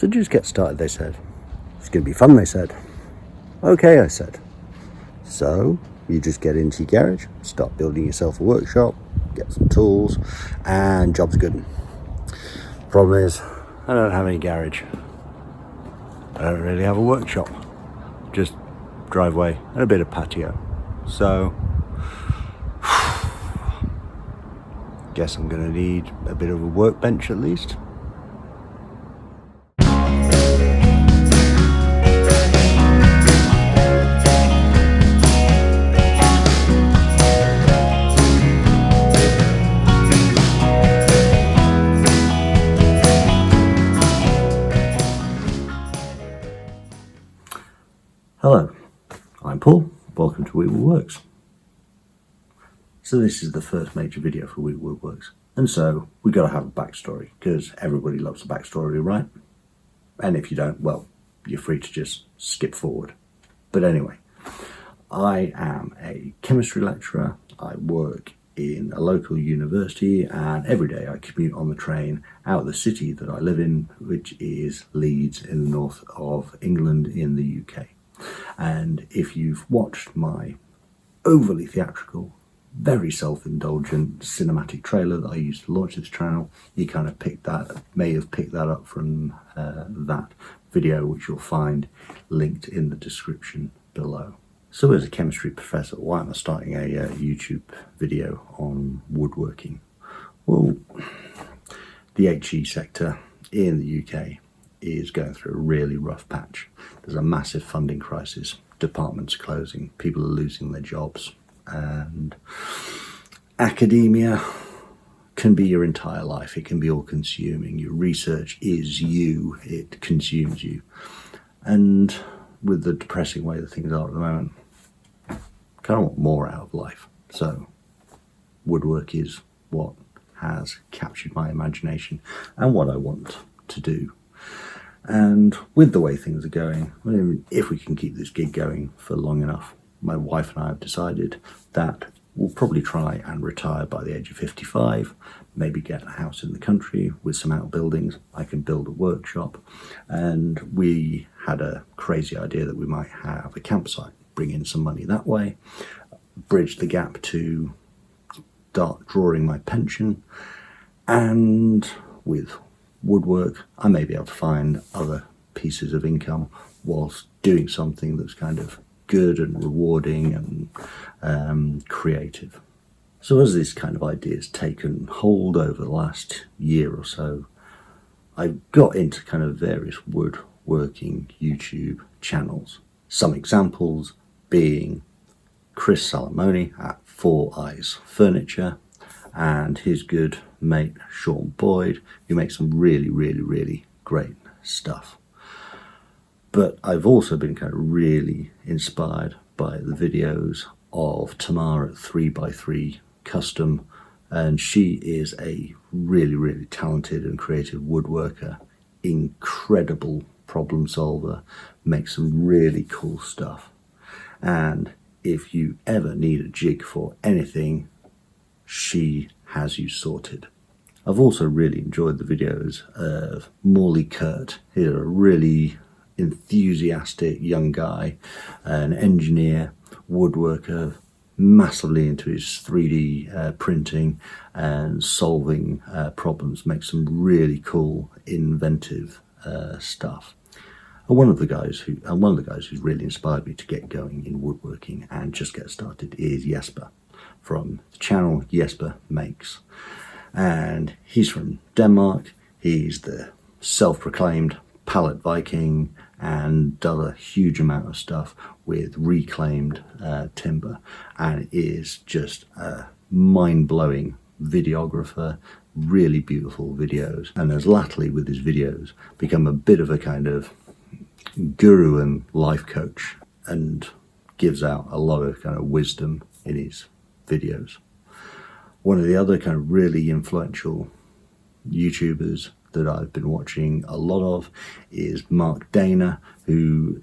So just get started, they said. It's going to be fun, they said. Okay, I said. So you just get into your garage, start building yourself a workshop, get some tools, and job's good. Problem is, I don't have any garage. I don't really have a workshop. Just driveway and a bit of patio. So guess I'm going to need a bit of a workbench at least. Hello, I'm Paul. Welcome to Wheatwood Works. So this is the first major video for Wheatwood Works, and so we've got to have a backstory because everybody loves a backstory, right? And if you don't, well, you're free to just skip forward. But anyway, I am a chemistry lecturer. I work in a local university, and every day I commute on the train out of the city that I live in, which is Leeds in the north of England in the UK. And if you've watched my overly theatrical, very self-indulgent cinematic trailer that I used to launch this channel, you kind of may have picked that up from that video, which you'll find linked in the description below. So as a chemistry professor, why am I starting a YouTube video on woodworking? Well, the HE sector in the UK is going through a really rough patch. There's a massive funding crisis, departments closing, people are losing their jobs, and academia can be your entire life. It can be all consuming. Your research is you, it consumes you. And with the depressing way that things are at the moment, I kind of want more out of life. So woodwork is what has captured my imagination and what I want to do. And with the way things are going, if we can keep this gig going for long enough, my wife and I have decided that we'll probably try and retire by the age of 55, maybe get a house in the country with some outbuildings. I can build a workshop, and we had a crazy idea that we might have a campsite, bring in some money that way, bridge the gap to start drawing my pension, and with woodwork, I may be able to find other pieces of income whilst doing something that's kind of good and rewarding and creative. So as this kind of idea has taken hold over the last year or so, I got into kind of various woodworking YouTube channels. Some examples being Chris Salamoni at Four Eyes Furniture, and his good mate Sean Boyd, who makes some really great stuff. But I've also been kind of really inspired by the videos of Tamar at 3x3 Custom, and she is a really talented and creative woodworker, incredible problem solver, makes some really cool stuff. And if you ever need a jig for anything, she has you sorted. I've also really enjoyed the videos of Morley Kurt. He's a really enthusiastic young guy, an engineer, woodworker, massively into his 3D printing and solving problems, makes some really cool, inventive stuff. And one of the guys who's really inspired me to get going in woodworking and just get started is Jesper, from the channel Jesper Makes. And he's from Denmark. He's the self-proclaimed pallet Viking and done a huge amount of stuff with reclaimed timber, and is just a mind-blowing videographer, really beautiful videos, and has latterly with his videos become a bit of a kind of guru and life coach, and gives out a lot of kind of wisdom in his videos. One of the other kind of really influential YouTubers that I've been watching a lot of is Mark Dana, who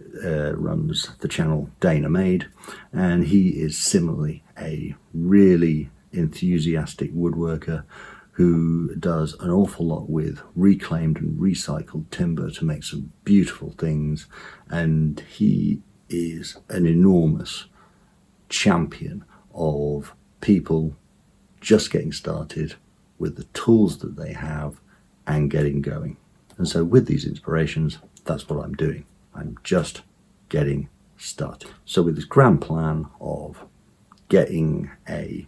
runs the channel Dana Made, and he is similarly a really enthusiastic woodworker who does an awful lot with reclaimed and recycled timber to make some beautiful things, and he is an enormous champion of people just getting started with the tools that they have and getting going. And so with these inspirations, that's what I'm doing. I'm just getting started. So with this grand plan of getting a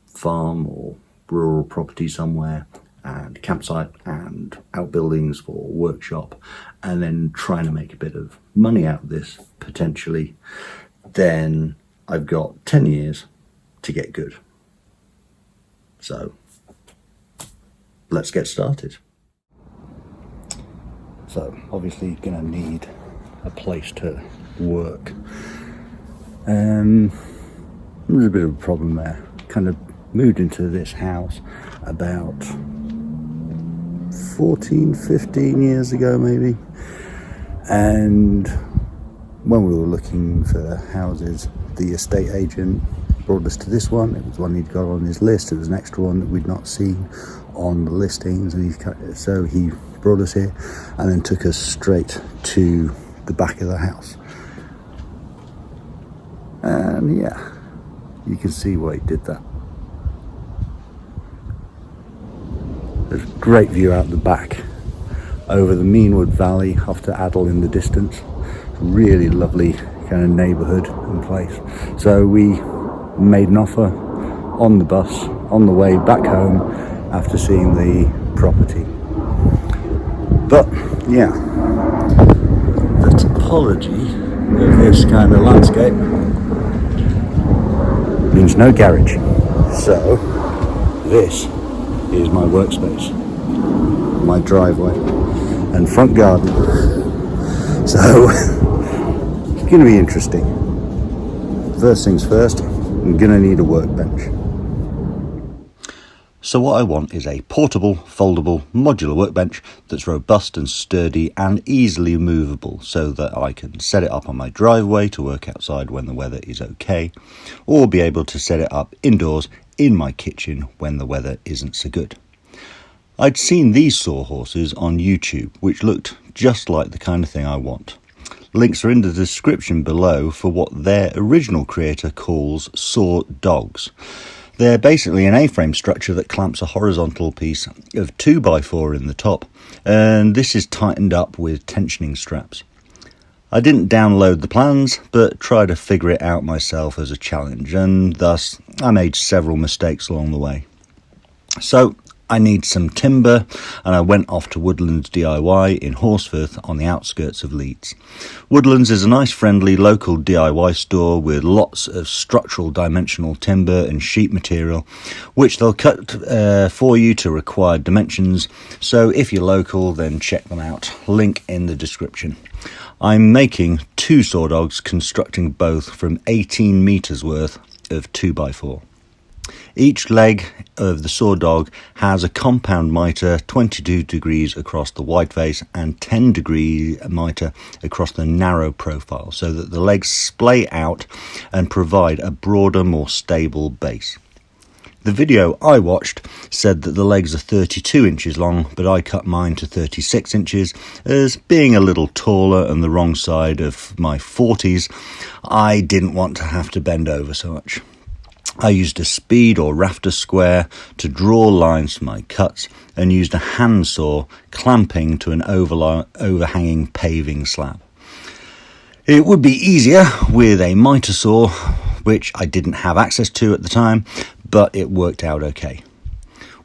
farm or rural property somewhere, and campsite and outbuildings for workshop, and then trying to make a bit of money out of this potentially, then I've got 10 years to get good. So let's get started. So obviously going to need a place to work. There's a bit of a problem there. Kind of moved into this house about 15 years ago maybe, and when we were looking for houses, the estate agent brought us to this one. It was one he'd got on his list. It was an extra one that we'd not seen on the listings, and so he brought us here and then took us straight to the back of the house. And yeah, you can see why he did that. There's a great view out the back over the Meanwood Valley off to Addle in the distance. Really lovely kind of neighbourhood and place. So we made an offer on the bus on the way back home after seeing the property. But yeah, the topology of this kind of landscape means no garage. So this is my workspace, my driveway and front garden. So it's going to be interesting. First things first, I'm going to need a workbench. So what I want is a portable, foldable, modular workbench that's robust and sturdy and easily movable, so that I can set it up on my driveway to work outside when the weather is okay, or be able to set it up indoors in my kitchen when the weather isn't so good. I'd seen these sawhorses on YouTube, which looked just like the kind of thing I want. Links are in the description below for what their original creator calls sawdogs. They're basically an A-frame structure that clamps a horizontal piece of 2x4 in the top, and this is tightened up with tensioning straps. I didn't download the plans, but tried to figure it out myself as a challenge, and thus I made several mistakes along the way. So I need some timber, and I went off to Woodlands DIY in Horsforth on the outskirts of Leeds. Woodlands is a nice friendly local DIY store with lots of structural dimensional timber and sheet material, which they'll cut for you to required dimensions, so if you're local then check them out. Link in the description. I'm making 2 sawdogs, constructing both from 18 metres worth of 2x4. Each leg of the sawdog has a compound mitre 22 degrees across the wide face and 10 degree mitre across the narrow profile, so that the legs splay out and provide a broader, more stable base. The video I watched said that the legs are 32 inches long, but I cut mine to 36 inches, as being a little taller and the wrong side of my 40s, I didn't want to have to bend over so much. I used a speed or rafter square to draw lines for my cuts, and used a handsaw clamping to an overhanging paving slab. It would be easier with a mitre saw, which I didn't have access to at the time, but it worked out okay.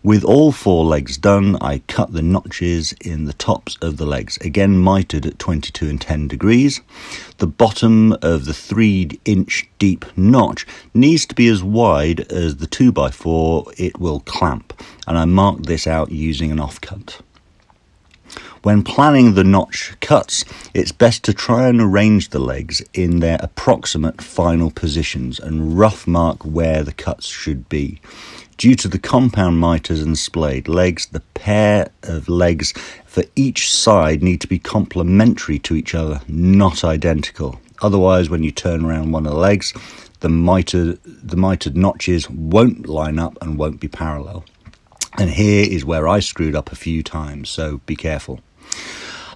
With all 4 legs done, I cut the notches in the tops of the legs, again mitered at 22 and 10 degrees. The bottom of the 3-inch deep notch needs to be as wide as the 2x4 it will clamp, and I marked this out using an offcut. When planning the notch cuts, it's best to try and arrange the legs in their approximate final positions and rough mark where the cuts should be. Due to the compound mitres and splayed legs, the pair of legs for each side need to be complementary to each other, not identical. Otherwise, when you turn around one of the legs, the mitered notches won't line up and won't be parallel. And here is where I screwed up a few times, so be careful.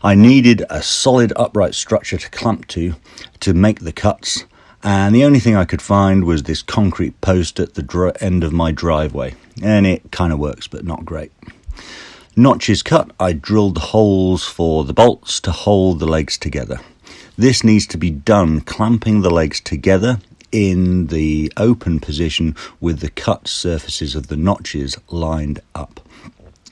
I needed a solid upright structure to clamp to make the cuts, and the only thing I could find was this concrete post at the end of my driveway, and it kind of works, but not great. Notches cut, I drilled holes for the bolts to hold the legs together. This needs to be done clamping the legs together in the open position with the cut surfaces of the notches lined up.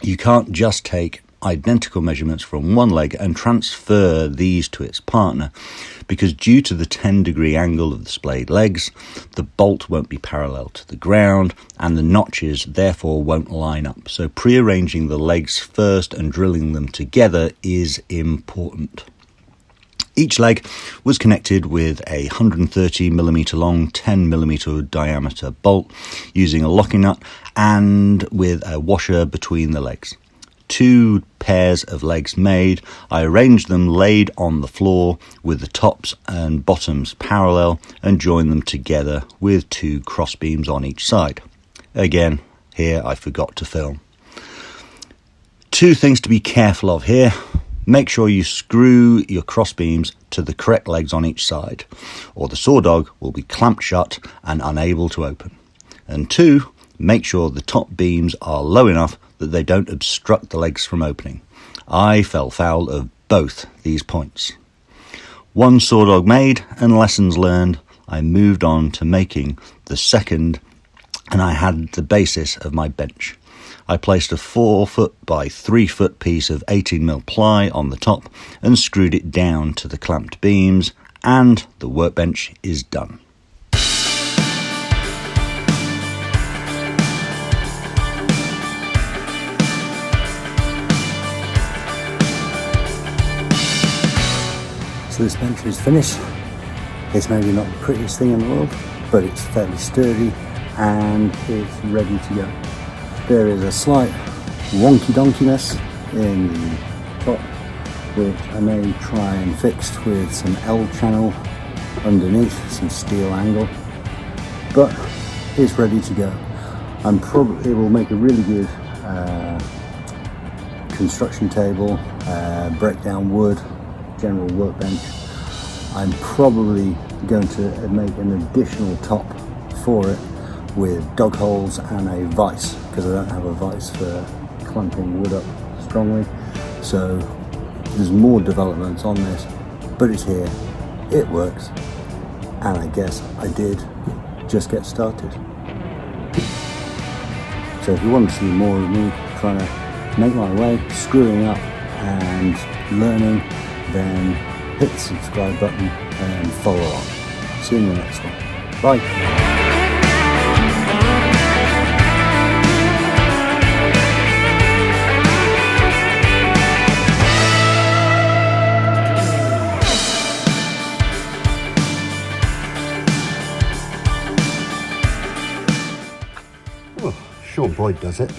You can't just take identical measurements from one leg and transfer these to its partner, because due to the 10-degree angle of the splayed legs, the bolt won't be parallel to the ground and the notches therefore won't line up. So pre-arranging the legs first and drilling them together is important. Each leg was connected with a 130mm long, 10mm diameter bolt using a locking nut and with a washer between the legs. 2 pairs of legs made, I arranged them laid on the floor with the tops and bottoms parallel and joined them together with 2 cross beams on each side. Again, here I forgot to film. 2 things to be careful of here. Make sure you screw your cross beams to the correct legs on each side, or the saw dog will be clamped shut and unable to open. And 2, make sure the top beams are low enough that they don't obstruct the legs from opening. I fell foul of both these points. 1 saw dog made and lessons learned, I moved on to making the second, and I had the basis of my bench. I placed a 4-foot by 3-foot piece of 18mm ply on the top and screwed it down to the clamped beams, and the workbench is done. So this bench is finished. It's maybe not the prettiest thing in the world, but it's fairly sturdy and it's ready to go. There is a slight wonky-donkiness in the top, which I may try and fix with some L channel underneath, some steel angle, but it's ready to go. It will make a really good construction table, breakdown wood, general workbench. I'm probably going to make an additional top for it with dog holes and a vise, because I don't have a vise for clamping wood up strongly. So there's more developments on this, but it's here, it works, and I guess I did just get started. So if you want to see more of me trying to make my way, screwing up and learning, then hit the subscribe button and follow on. See you in the next one. Bye. Sean Boyd does it.